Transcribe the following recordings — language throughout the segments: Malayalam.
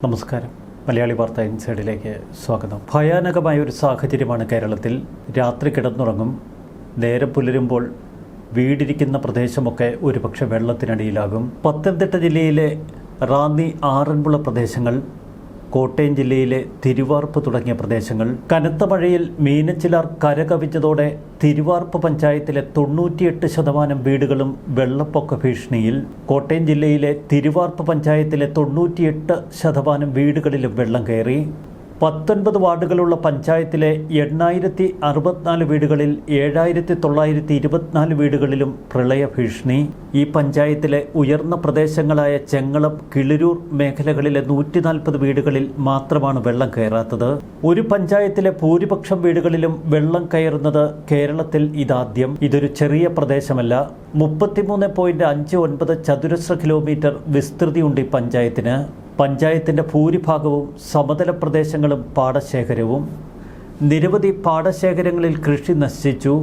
നമസ്കാരം. മലയാളി വാർത്ത ഇൻസൈഡിലേക്ക് സ്വാഗതം. ഭയാനകമായ ഒരു സാഹചര്യമാണ് കേരളത്തിൽ. രാത്രി കിടന്നുറങ്ങും, നേരം പുലരുമ്പോൾ വീടിരിക്കുന്ന പ്രദേശമൊക്കെ ഒരുപക്ഷെ വെള്ളത്തിനടിയിലാകും. പത്തനംതിട്ട ജില്ലയിലെ റാന്നി, ആറന്മുള പ്രദേശങ്ങൾ, കോട്ടയം ജില്ലയിലെ തിരുവാർപ്പ് തുടങ്ങിയ പ്രദേശങ്ങൾ കനത്ത മഴയിൽ മീനച്ചിലാർ കരകവിഞ്ഞതോടെ തിരുവാർപ്പ് പഞ്ചായത്തിലെ 98% വീടുകളും വെള്ളപ്പൊക്ക ഭീഷണിയിൽ. കോട്ടയം ജില്ലയിലെ തിരുവാർപ്പ് പഞ്ചായത്തിലെ 98% വീടുകളിലും വെള്ളം കയറി. 19 വാർഡുകളുള്ള പഞ്ചായത്തിലെ 8064 വീടുകളിൽ 7924 വീടുകളിലും പ്രളയ ഭീഷണി. ഈ പഞ്ചായത്തിലെ ഉയർന്ന പ്രദേശങ്ങളായ ചെങ്ങളം, കിളിരൂർ മേഖലകളിലെ 140 വീടുകളിൽ മാത്രമാണ് വെള്ളം കയറാത്തത്. ഒരു പഞ്ചായത്തിലെ ഭൂരിപക്ഷം വീടുകളിലും വെള്ളം കയറുന്നത് കേരളത്തിൽ ഇതാദ്യം. ഇതൊരു ചെറിയ പ്രദേശമല്ല. 33.59 ചതുരശ്ര കിലോമീറ്റർ വിസ്തൃതിയുണ്ട് ഈ പഞ്ചായത്തിന്. പഞ്ചായത്തിൻ്റെ ഭൂരിഭാഗവും സമതല പ്രദേശങ്ങളും പാടശേഖരവും. നിരവധി പാടശേഖരങ്ങളിൽ കൃഷി നശിച്ചു.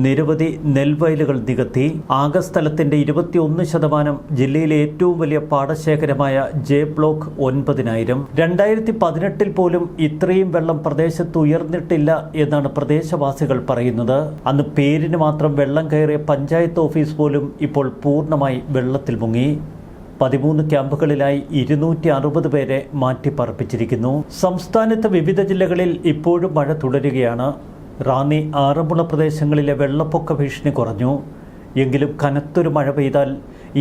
നിരവധി നെൽവയലുകൾ നികത്തി. ആകെ സ്ഥലത്തിൻ്റെ 21% ജില്ലയിലെ ഏറ്റവും വലിയ പാടശേഖരമായ ജെ ബ്ലോക്ക് 9000. 2018 പോലും ഇത്രയും വെള്ളം പ്രദേശത്ത് ഉയർന്നിട്ടില്ല എന്നാണ് പ്രദേശവാസികൾ പറയുന്നത്. അന്ന് പേരിന് മാത്രം വെള്ളം കയറിയ പഞ്ചായത്ത് ഓഫീസ് പോലും ഇപ്പോൾ പൂർണ്ണമായി വെള്ളത്തിൽ മുങ്ങി. 13 ക്യാമ്പുകളിലായി 260 പേരെ മാറ്റിപ്പാർപ്പിച്ചിരിക്കുന്നു. സംസ്ഥാനത്ത് വിവിധ ജില്ലകളിൽ ഇപ്പോഴും മഴ തുടരുകയാണ്. റാന്നി, ആറന്മുള പ്രദേശങ്ങളിലെ വെള്ളപ്പൊക്ക ഭീഷണി കുറഞ്ഞു. എങ്കിലും കനത്തൊരു മഴ പെയ്താൽ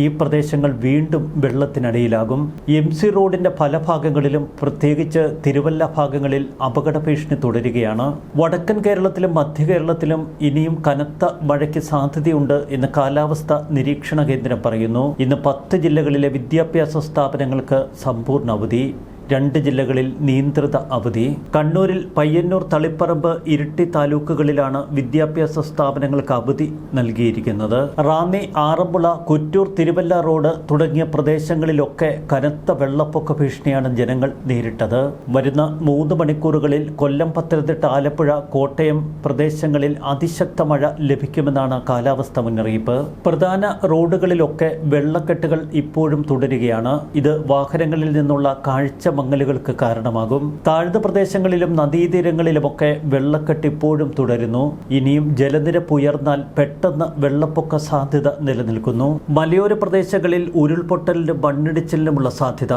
ഈ പ്രദേശങ്ങൾ വീണ്ടും വെള്ളത്തിനടിയിലാകും. MC റോഡിൻ്റെ പല ഭാഗങ്ങളിലും, പ്രത്യേകിച്ച് തിരുവല്ല ഭാഗങ്ങളിൽ അപകട ഭീഷണി തുടരുകയാണ്. വടക്കൻ കേരളത്തിലും മധ്യ കേരളത്തിലും ഇനിയും കനത്ത മഴയ്ക്ക് സാധ്യതയുണ്ട് എന്ന് കാലാവസ്ഥ നിരീക്ഷണ കേന്ദ്രം പറയുന്നു. ഇന്ന് 10 ജില്ലകളിലെ വിദ്യാഭ്യാസ സ്ഥാപനങ്ങൾക്ക് സമ്പൂർണ്ണ അവധി. 2 ജില്ലകളിൽ നിയന്ത്രിത അവധി. കണ്ണൂരിൽ പയ്യന്നൂർ, തളിപ്പറമ്പ്, ഇരിട്ടി താലൂക്കുകളിലാണ് വിദ്യാഭ്യാസ സ്ഥാപനങ്ങൾക്ക് അവധി നൽകിയിരിക്കുന്നത്. റാന്നി, ആറന്മുള, കുറ്റൂർ, തിരുവല്ല റോഡ് തുടങ്ങിയ പ്രദേശങ്ങളിലൊക്കെ കനത്ത വെള്ളപ്പൊക്ക ഭീഷണിയാണ് ജനങ്ങൾ നേരിട്ടത്. വരുന്ന 3 മണിക്കൂറുകളിൽ കൊല്ലം, പത്തനംതിട്ട, ആലപ്പുഴ, കോട്ടയം പ്രദേശങ്ങളിൽ അതിശക്ത മഴ ലഭിക്കുമെന്നാണ് കാലാവസ്ഥ മുന്നറിയിപ്പ്. പ്രധാന റോഡുകളിലൊക്കെ വെള്ളക്കെട്ടുകൾ ഇപ്പോഴും തുടരുകയാണ്. ഇത് വാഹനങ്ങളിൽ നിന്നുള്ള കാഴ്ച മങ്ങലുകൾക്ക് കാരണമാകും. താഴ്ന്ന പ്രദേശങ്ങളിലും നദീതീരങ്ങളിലുമൊക്കെ വെള്ളക്കെട്ട് ഇപ്പോഴും തുടരുന്നു. ഇനിയും ജലനിരപ്പ് ഉയർന്നാൽ പെട്ടെന്ന് വെള്ളപ്പൊക്ക സാധ്യത നിലനിൽക്കുന്നു. മലയോര പ്രദേശങ്ങളിൽ ഉരുൾപൊട്ടലിനും മണ്ണിടിച്ചിലിനുമുള്ള സാധ്യത.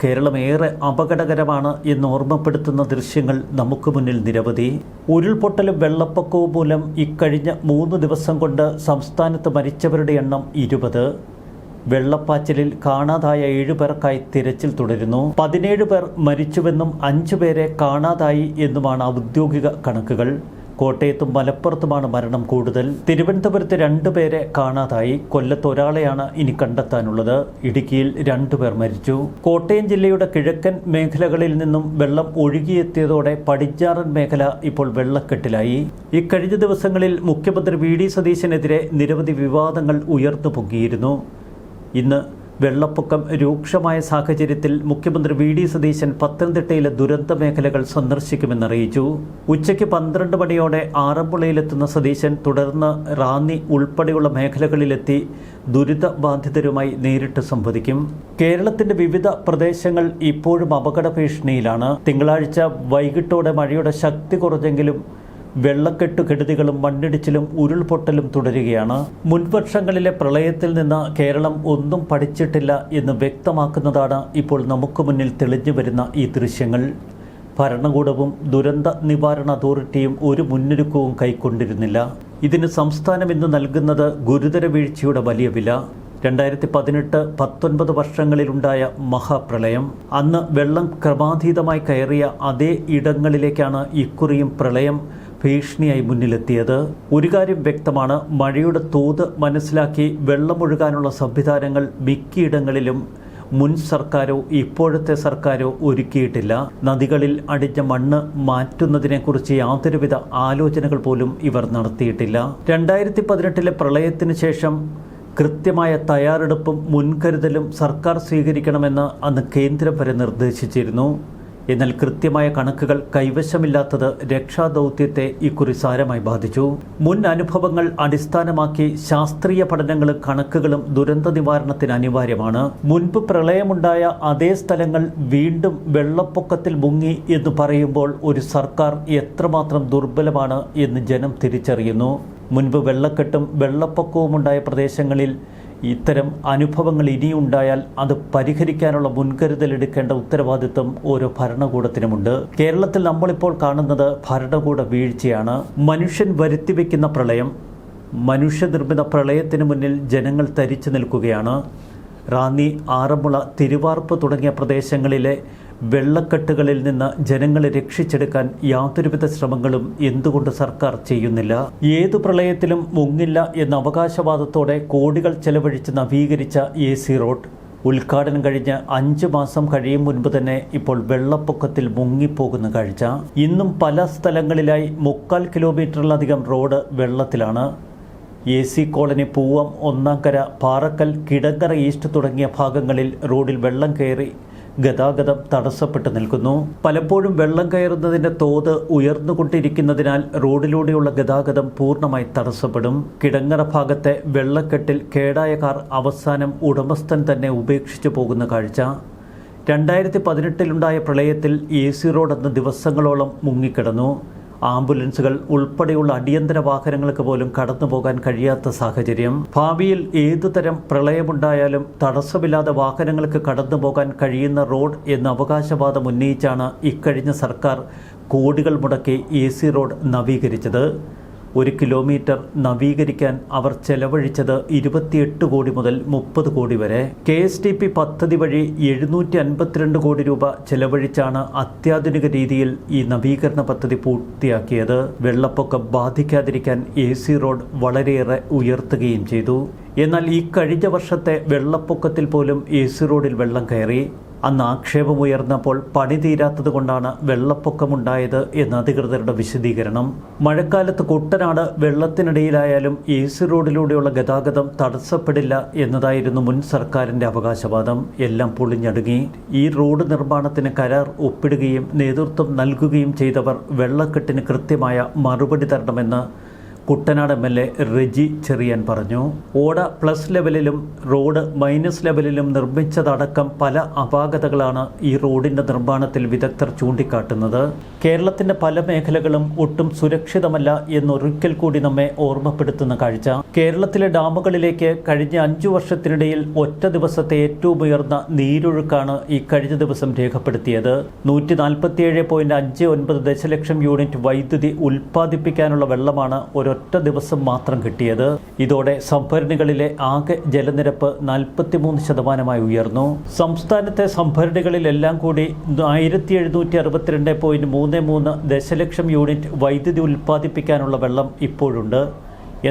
കേരളം ഏറെ അപകടകരമാണ് എന്ന് ഓർമ്മപ്പെടുത്തുന്ന ദൃശ്യങ്ങൾ നമുക്ക് മുന്നിൽ നിരവധി. ഉരുൾപൊട്ടലും വെള്ളപ്പൊക്കവും മൂലം ഇക്കഴിഞ്ഞ 3 ദിവസം കൊണ്ട് സംസ്ഥാനത്ത് മരിച്ചവരുടെ എണ്ണം 20. വെള്ളപ്പാച്ചിലിൽ കാണാതായ 7 പേർക്കായി തിരച്ചിൽ തുടരുന്നു. 17 പേർ മരിച്ചുവെന്നും 5 പേരെ കാണാതായി എന്നുമാണ് ഔദ്യോഗിക കണക്കുകൾ. കോട്ടയത്തും മലപ്പുറത്തുമാണ് മരണം കൂടുതൽ. തിരുവനന്തപുരത്ത് 2 പേരെ കാണാതായി. കൊല്ലത്ത് ഒരാളെയാണ് ഇനി കണ്ടെത്താനുള്ളത്. ഇടുക്കിയിൽ 2 പേർ മരിച്ചു. കോട്ടയം ജില്ലയുടെ കിഴക്കൻ മേഖലകളിൽ നിന്നും വെള്ളം ഒഴുകിയെത്തിയതോടെ പടിഞ്ഞാറൻ മേഖല ഇപ്പോൾ വെള്ളക്കെട്ടിലായി. ഇക്കഴിഞ്ഞ ദിവസങ്ങളിൽ മുഖ്യമന്ത്രി VD സതീശനെതിരെ നിരവധി വിവാദങ്ങൾ ഉയർന്നു പൊങ്ങിയിരുന്നു. ഇന്ന് വെള്ളപ്പൊക്കം രൂക്ഷമായ സാഹചര്യത്തിൽ മുഖ്യമന്ത്രി VD സതീശൻ പത്തനംതിട്ടയിലെ ദുരന്ത മേഖലകൾ സന്ദർശിക്കുമെന്നറിയിച്ചു. ഉച്ചയ്ക്ക് 12 മണിയോടെ ആറന്മുളയിലെത്തുന്ന സതീശൻ തുടർന്ന് റാന്നി ഉൾപ്പെടെയുള്ള മേഖലകളിലെത്തി ദുരിതബാധിതരുമായി നേരിട്ട് സംവദിക്കും. കേരളത്തിന്റെ വിവിധ പ്രദേശങ്ങൾ ഇപ്പോഴും അപകട ഭീഷണിയിലാണ്. തിങ്കളാഴ്ച വൈകിട്ടോടെ മഴയുടെ ശക്തി കുറഞ്ഞെങ്കിലും വെള്ളക്കെട്ടുകെടുതികളും മണ്ണിടിച്ചിലും ഉരുൾപൊട്ടലും തുടരുകയാണ്. മുൻവർഷങ്ങളിലെ പ്രളയത്തിൽ നിന്ന് കേരളം ഒന്നും പഠിച്ചിട്ടില്ല എന്ന് വ്യക്തമാക്കുന്നതാണ് ഇപ്പോൾ നമുക്ക് മുന്നിൽ തെളിഞ്ഞു വരുന്ന ഈ ദൃശ്യങ്ങൾ. ഭരണകൂടവും ദുരന്ത നിവാരണ അതോറിറ്റിയും ഒരു മുന്നൊരുക്കവും കൈക്കൊണ്ടിരുന്നില്ല. ഇതിന് സംസ്ഥാനം ഇന്ന് നൽകുന്നത് ഗുരുതര വീഴ്ചയുടെ വലിയ വില. 2018-19 വർഷങ്ങളിലുണ്ടായ മഹാപ്രളയം, അന്ന് വെള്ളം ക്രമാതീതമായി കയറിയ അതേ ഇടങ്ങളിലേക്കാണ് ഇക്കുറിയും പ്രളയം ഭീഷണിയായി മുന്നിലെത്തിയത്. ഒരു കാര്യം വ്യക്തമാണ്, മഴയുടെ തോത് മനസ്സിലാക്കി വെള്ളമൊഴുകാനുള്ള സംവിധാനങ്ങൾ മിക്കയിടങ്ങളിലും മുൻ സർക്കാരോ ഇപ്പോഴത്തെ സർക്കാരോ ഒരുക്കിയിട്ടില്ല. നദികളിൽ അടിഞ്ഞ മണ്ണ് മാറ്റുന്നതിനെക്കുറിച്ച് യാതൊരുവിധ ആലോചനകൾ പോലും ഇവർ നടത്തിയിട്ടില്ല. 2018 പ്രളയത്തിന് ശേഷം കൃത്യമായ തയ്യാറെടുപ്പും മുൻകരുതലും സർക്കാർ സ്വീകരിക്കണമെന്ന് അന്ന് കേന്ദ്രം വരെ നിർദ്ദേശിച്ചിരുന്നു. എന്നാൽ കൃത്യമായ കണക്കുകൾ കൈവശമില്ലാത്തത് രക്ഷാദൗത്യത്തെ ഇക്കുറി സാരമായി ബാധിച്ചു. മുൻ അനുഭവങ്ങൾ അടിസ്ഥാനമാക്കി ശാസ്ത്രീയ പഠനങ്ങളും കണക്കുകളും ദുരന്ത നിവാരണത്തിന് അനിവാര്യമാണ്. മുൻപ് പ്രളയമുണ്ടായ അതേ സ്ഥലങ്ങൾ വീണ്ടും വെള്ളപ്പൊക്കത്തിൽ മുങ്ങി എന്ന് പറയുമ്പോൾ ഒരു സർക്കാർ എത്രമാത്രം ദുർബലമാണ് എന്ന് ജനം തിരിച്ചറിയുന്നു. മുൻപ് വെള്ളക്കെട്ടും വെള്ളപ്പൊക്കവുമുണ്ടായ പ്രദേശങ്ങളിൽ ഇത്തരം അനുഭവങ്ങൾ ഇനിയുണ്ടായാൽ അത് പരിഹരിക്കാനുള്ള മുൻകരുതലെടുക്കേണ്ട ഉത്തരവാദിത്വം ഓരോ ഭരണകൂടത്തിനുമുണ്ട്. കേരളത്തിൽ നമ്മളിപ്പോൾ കാണുന്നത് ഭരണകൂട വീഴ്ചയാണ്. മനുഷ്യൻ വരുത്തിവെക്കുന്ന പ്രളയം, മനുഷ്യനിർമ്മിത പ്രളയത്തിന് മുന്നിൽ ജനങ്ങൾ തരിച്ചു നിൽക്കുകയാണ്. റാന്നി, ആറന്മുള, തിരുവാർപ്പ് തുടങ്ങിയ പ്രദേശങ്ങളിലെ വെള്ളക്കെട്ടുകളിൽ നിന്ന് ജനങ്ങളെ രക്ഷിച്ചെടുക്കാൻ യാതൊരുവിധ ശ്രമങ്ങളും എന്തുകൊണ്ട് സർക്കാർ ചെയ്യുന്നില്ല? ഏതു പ്രളയത്തിലും മുങ്ങില്ല എന്ന അവകാശവാദത്തോടെ കോടികൾ ചെലവഴിച്ച് നവീകരിച്ച AC റോഡ് ഉദ്ഘാടനം കഴിഞ്ഞ് 5 മാസം കഴിയും മുൻപ് തന്നെ ഇപ്പോൾ വെള്ളപ്പൊക്കത്തിൽ മുങ്ങിപ്പോകുന്ന കാഴ്ച. ഇന്നും പല സ്ഥലങ്ങളിലായി 3/4 കിലോമീറ്ററിലധികം റോഡ് വെള്ളത്തിലാണ്. AC colony, Poovam, Onnamkara, Parakkal, Kidangara east തുടങ്ങിയ ഭാഗങ്ങളിൽ റോഡിൽ വെള്ളം കയറി ഗതാഗതം തടസ്സപ്പെട്ടു നിൽക്കുന്നു. പലപ്പോഴും വെള്ളം കയറുന്നതിൻ്റെ തോത് ഉയർന്നുകൊണ്ടിരിക്കുന്നതിനാൽ റോഡിലൂടെയുള്ള ഗതാഗതം പൂർണ്ണമായി തടസ്സപ്പെടും. കിടങ്ങറ ഭാഗത്തെ വെള്ളക്കെട്ടിൽ കേടായ കാർ അവസാനം ഉടമസ്ഥൻ തന്നെ ഉപേക്ഷിച്ചു പോകുന്ന കാഴ്ച. 2018 പ്രളയത്തിൽ AC റോഡ് അന്ന് ദിവസങ്ങളോളം മുങ്ങിക്കിടന്നു. ആംബുലൻസുകൾ ഉൾപ്പെടെയുള്ള അടിയന്തര വാഹനങ്ങൾക്ക് പോലും കടന്നുപോകാൻ കഴിയാത്ത സാഹചര്യം. ഭാവിയിൽ ഏതുതരം പ്രളയമുണ്ടായാലും തടസ്സമില്ലാതെ വാഹനങ്ങൾക്ക് കടന്നുപോകാൻ കഴിയുന്ന റോഡ് എന്ന അവകാശവാദം ഉന്നയിച്ചാണ് ഇക്കഴിഞ്ഞ സർക്കാർ കോടികൾ മുടക്കി AC റോഡ് നവീകരിച്ചത്. 1 കിലോമീറ്റർ നവീകരിക്കാൻ അവർ ചെലവഴിച്ചത് 28 കോടി മുതൽ 30 കോടി വരെ. KSTP പദ്ധതി വഴി 752 കോടി രൂപ ചെലവഴിച്ചാണ് അത്യാധുനിക രീതിയിൽ ഈ നവീകരണ പദ്ധതി പൂർത്തിയാക്കിയത്. വെള്ളപ്പൊക്കം ബാധിക്കാതിരിക്കാൻ AC റോഡ് വളരെയേറെ ഉയർത്തുകയും ചെയ്തു. എന്നാൽ ഈ കഴിഞ്ഞ വർഷത്തെ വെള്ളപ്പൊക്കത്തിൽ പോലും AC റോഡിൽ വെള്ളം കയറി. അന്ന് ആക്ഷേപമുയർന്നപ്പോൾ പണി തീരാത്തത് കൊണ്ടാണ് വെള്ളപ്പൊക്കമുണ്ടായത് എന്ന് അധികൃതരുടെ വിശദീകരണം. മഴക്കാലത്ത് കുട്ടനാട് വെള്ളത്തിനിടയിലായാലും AC റോഡിലൂടെയുള്ള ഗതാഗതം തടസ്സപ്പെടില്ല എന്നതായിരുന്നു മുൻ സർക്കാരിൻ്റെ അവകാശവാദം. എല്ലാം പൊളിഞ്ഞടുങ്ങി. ഈ റോഡ് നിർമ്മാണത്തിന് കരാർ ഒപ്പിടുകയും നേതൃത്വം നൽകുകയും ചെയ്തവർ വെള്ളക്കെട്ടിന് കൃത്യമായ മറുപടി തരണമെന്ന് കുട്ടനാട് MLA റെജി ചെറിയാൻ പറഞ്ഞു. ഓട പ്ലസ് ലെവലിലും റോഡ് മൈനസ് ലെവലിലും നിർമ്മിച്ചതടക്കം പല അപാകതകളാണ് ഈ റോഡിൻ്റെ നിർമ്മാണത്തിൽ വിദഗ്ധർ ചൂണ്ടിക്കാട്ടുന്നത്. കേരളത്തിൻ്റെ പല മേഖലകളും ഒട്ടും സുരക്ഷിതമല്ല എന്നൊരിക്കൽ കൂടി നമ്മെ ഓർമ്മപ്പെടുത്തുന്ന കാഴ്ച. കേരളത്തിലെ ഡാമുകളിലേക്ക് കഴിഞ്ഞ 5 വർഷത്തിനിടയിൽ ഒറ്റ ദിവസത്തെ ഏറ്റവും ഉയർന്ന നീരൊഴുക്കാണ് ഈ കഴിഞ്ഞ ദിവസം രേഖപ്പെടുത്തിയത്. 147.59 ദശലക്ഷം യൂണിറ്റ് വൈദ്യുതി ഉൽപ്പാദിപ്പിക്കാനുള്ള വെള്ളമാണ് ഒരൊറ്റ ദിവസം മാത്രം കിട്ടിയത്. ഇതോടെ സംഭരണികളിലെ ആകെ ജലനിരപ്പ് 43% ഉയർന്നു. സംസ്ഥാനത്തെ സംഭരണികളിലെല്ലാം കൂടി 1762.33 ദശലക്ഷം യൂണിറ്റ് വൈദ്യുതി ഉൽപ്പാദിപ്പിക്കാനുള്ള വെള്ളം ഇപ്പോഴുണ്ട്.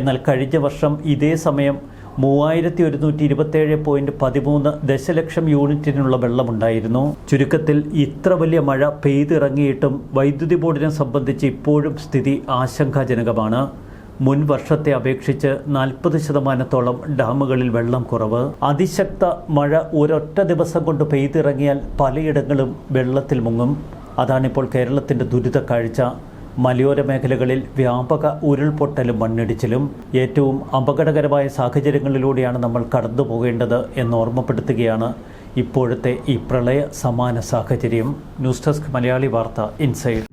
എന്നാൽ കഴിഞ്ഞ വർഷം ഇതേ സമയം 3127.13 ദശലക്ഷം യൂണിറ്റിനുള്ള വെള്ളമുണ്ടായിരുന്നു. ചുരുക്കത്തിൽ ഇത്ര വലിയ മഴ പെയ്തിറങ്ങിയിട്ടും വൈദ്യുതി ബോർഡിനെ സംബന്ധിച്ച് ഇപ്പോഴും സ്ഥിതി ആശങ്കാജനകമാണ്. മുൻ വർഷത്തെ അപേക്ഷിച്ച് 40% ഡാമുകളിൽ വെള്ളം കുറവ്. അതിശക്ത മഴ ഒരൊറ്റ ദിവസം കൊണ്ട് പെയ്തിറങ്ങിയാൽ പലയിടങ്ങളും വെള്ളത്തിൽ മുങ്ങും. അതാണിപ്പോൾ കേരളത്തിൻ്റെ ദുരിത കാഴ്ച. മലയോര മേഖലകളിൽ വ്യാപക ഉരുൾപൊട്ടലും മണ്ണിടിച്ചിലും. ഏറ്റവും അപകടകരമായ സാഹചര്യങ്ങളിലൂടെയാണ് നമ്മൾ കടന്നു പോകേണ്ടത് എന്ന് ഓർമ്മപ്പെടുത്തുകയാണ് ഇപ്പോഴത്തെ ഈ പ്രളയ സമാന സാഹചര്യം. ന്യൂസ് ഡെസ്ക് മലയാളി വാർത്ത ഇൻസൈഡ്.